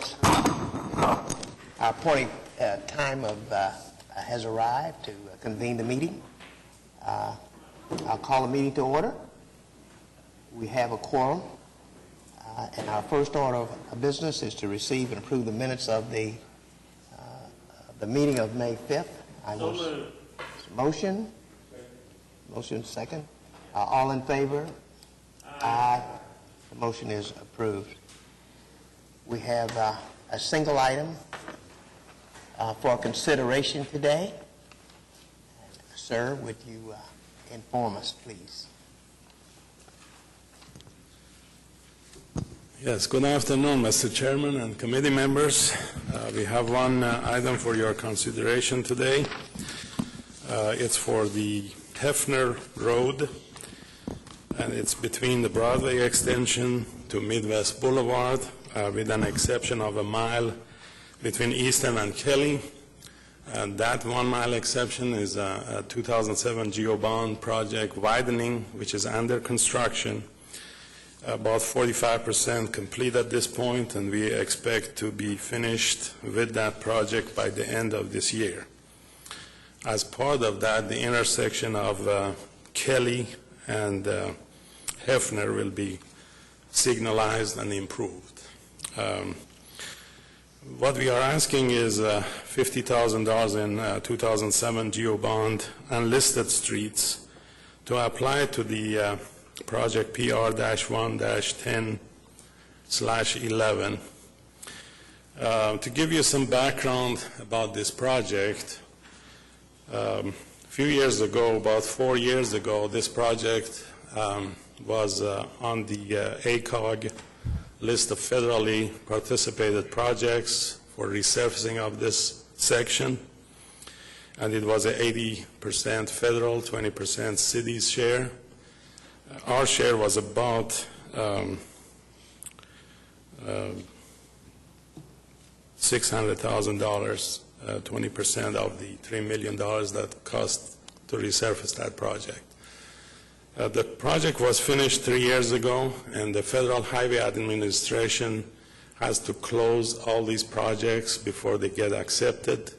reports. Our appointed time has arrived to convene the meeting. I'll call the meeting to order. We have a quorum, and our first order of business is to receive and approve the minutes of the meeting of May 5th. Motion? Motion second. All in favor? Aye. The motion is approved. We have a single item for consideration today. Sir, would you inform us, please? Yes, good afternoon, Mr. Chairman and committee members. We have one item for your consideration today. It's for the Hefner Road, and it's between the Broadway extension to Midwest Boulevard, with an exception of a mile between Easton and Kelly. And that 1 mile exception is a 2007 GeoBond project widening, which is under construction. About 45% complete at this point, and we expect to be finished with that project by the end of this year. As part of that, the intersection of Kelly and Hefner will be signalized and improved. What we are asking is $50,000 in 2007 GeoBond unlisted streets to apply to the project PR-1-10/11. To give you some background about this project, a few years ago, about 4 years ago, this project was on the ACOG list of federally participated projects for resurfacing of this section, and it was an 80% federal, 20% city's share. Our share was about $600,000, 20% of the $3 million that cost to resurface that project. The project was finished 3 years ago, and the Federal Highway Administration has to close all these projects before they get accepted.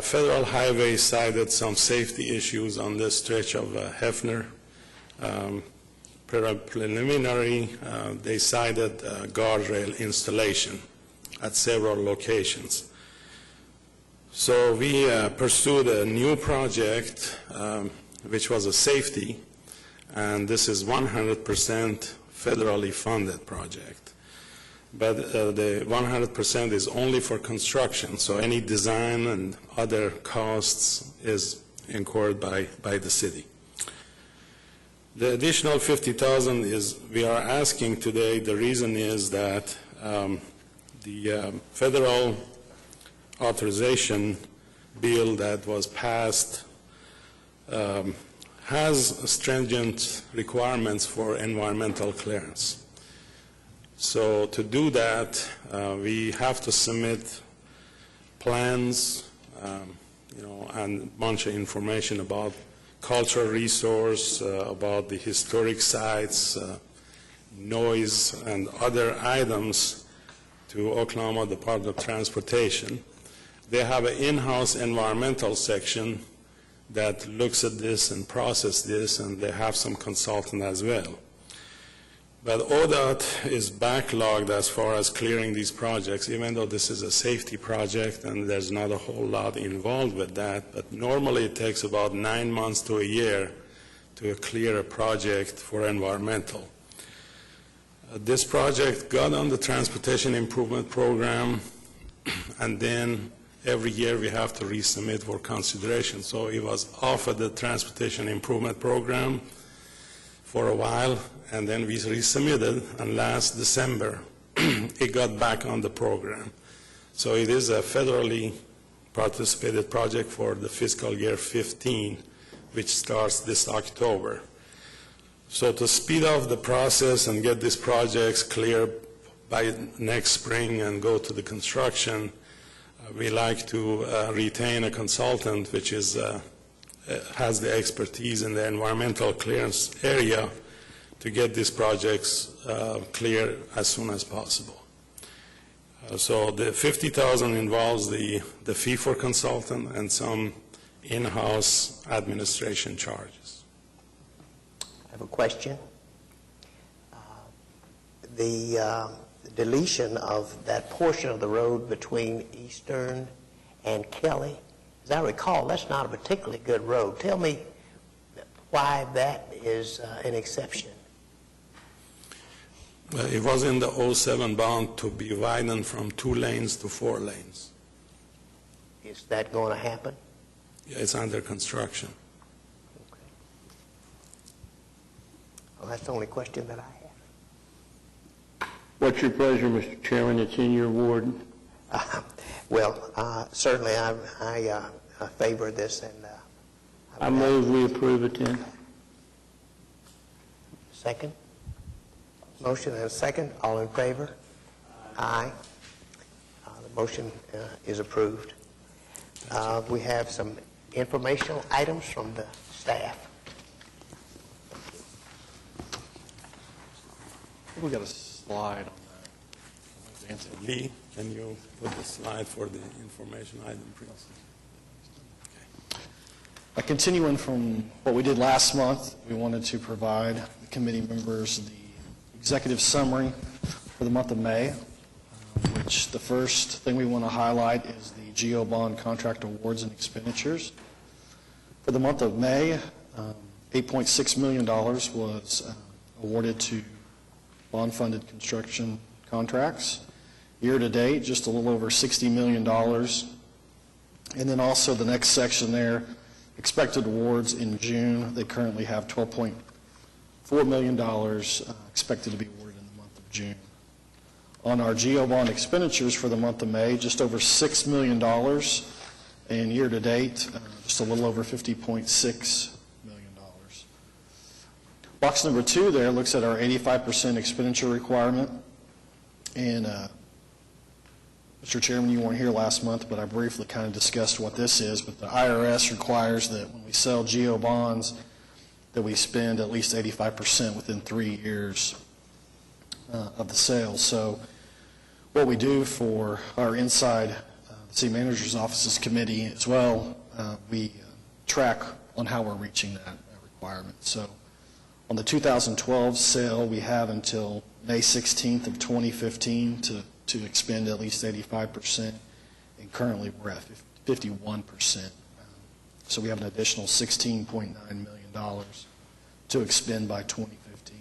Federal Highway cited some safety issues on this stretch of Hefner. Preliminary, they cited guardrail installation at several locations. So we pursued a new project, which was a safety, and this is 100% federally funded project. But the 100% is only for construction, so any design and other costs is incurred by the city. The additional $50,000 is, we are asking today, the reason is that the federal authorization bill that was passed has stringent requirements for environmental clearance. So to do that, we have to submit plans, and a bunch of information about cultural resource, about the historic sites, noise, and other items to Oklahoma Department of Transportation. They have an in-house environmental section that looks at this and processes this, and they have some consultant as well. But ODOT is backlogged as far as clearing these projects, even though this is a safety project and there's not a whole lot involved with that. But normally it takes about 9 months to a year to clear a project for environmental. This project got on the Transportation Improvement Program, and then every year we have to resubmit for consideration. So it was off of the Transportation Improvement Program for a while, and then we resubmitted, and last December it got back on the program. So it is a federally participated project for the fiscal year 15, which starts this October. So to speed up the process and get these projects clear by next spring and go to the construction, we like to retain a consultant which is has the expertise in the environmental clearance area to get these projects clear as soon as possible. So the 50,000 involves the fee for consultant and some in-house administration charges. I have a question. The deletion of that portion of the road between Eastern and Kelly, as I recall, that's not a particularly good road. Tell me why that is an exception. It was in the 07 bond to be widened from 2 lanes to 4 lanes. Is that going to happen? Yeah, it's under construction. Okay. Well, that's the only question that I have. What's your pleasure, Mr. Chairman? It's in your ward. Well, certainly I favor this, and I move we approve it then. Second? Motion and a second. All in favor? Aye. The motion is approved. We have some informational items from the staff. We got a slide on that. Lee, can you put the slide for the information item, please? Continuing from what we did last month, we wanted to provide the committee members the executive summary for the month of May, which the first thing we want to highlight is the GO bond contract awards and expenditures. For the month of May, $8.6 million was awarded to bond-funded construction contracts. Year-to-date, just a little over $60 million. And then also the next section there, expected awards in June. They currently have $12.4 million expected to be awarded in the month of June. On our GO bond expenditures for the month of May, just over $6 million. And year-to-date, just a little over $50.6 million. Box number 2 there looks at our 85% expenditure requirement. And Mr. Chairman, you weren't here last month, but I briefly kind of discussed what this is. But the IRS requires that when we sell GO bonds, that we spend at least 85% within 3 years of the sale. So what we do for our inside the City Manager's Office's committee as well, we track on how we're reaching that requirement. So on the 2012 sale, we have until May 16th of 2015 to expend at least 85%, and currently we're at 51%. So we have an additional $16.9 million to expend by 2015.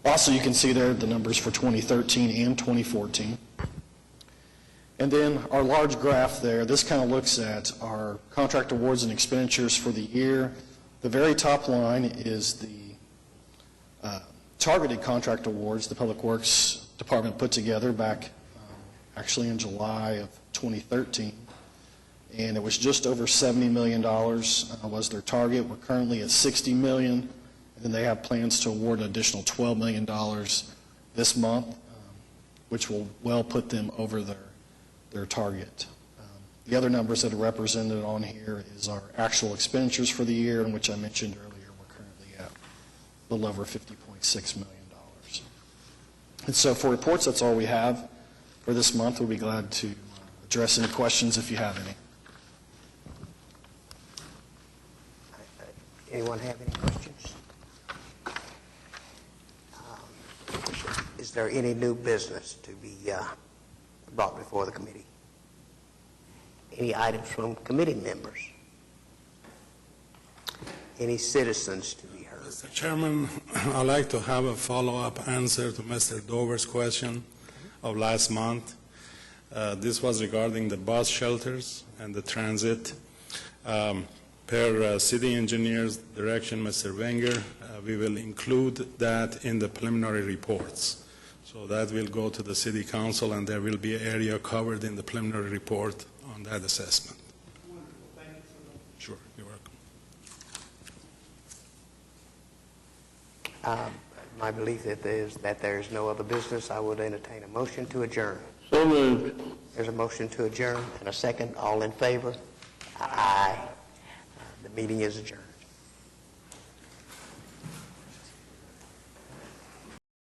Also, you can see there the numbers for 2013 and 2014. And then our large graph there, this kind of looks at our contract awards and expenditures for the year. The very top line is the targeted contract awards the Public Works Department put together back actually in July of 2013. And it was just over $70 million was their target. We're currently at $60 million, and then they have plans to award an additional $12 million this month, which will well put them over their target. The other numbers that are represented on here is our actual expenditures for the year, in which I mentioned earlier we're currently at a little over $50.6 million. And so for reports, that's all we have for this month. We'll be glad to address any questions if you have any. Anyone have any questions? Is there any new business to be brought before the committee? Any items from committee members? Any citizens to be heard? Mr. Chairman, I'd like to have a follow-up answer to Mr. Dover's question of last month. This was regarding the bus shelters and the transit. Per city engineer's direction, Mr. Wenger, we will include that in the preliminary reports. So that will go to the city council, and there will be an area covered in the preliminary report on that assessment. Wonderful. Thank you for that. Sure, you're welcome. My belief is that there is no other business. I would entertain a motion to adjourn. So moved. There's a motion to adjourn and a second. All in favor? Aye. The meeting is adjourned.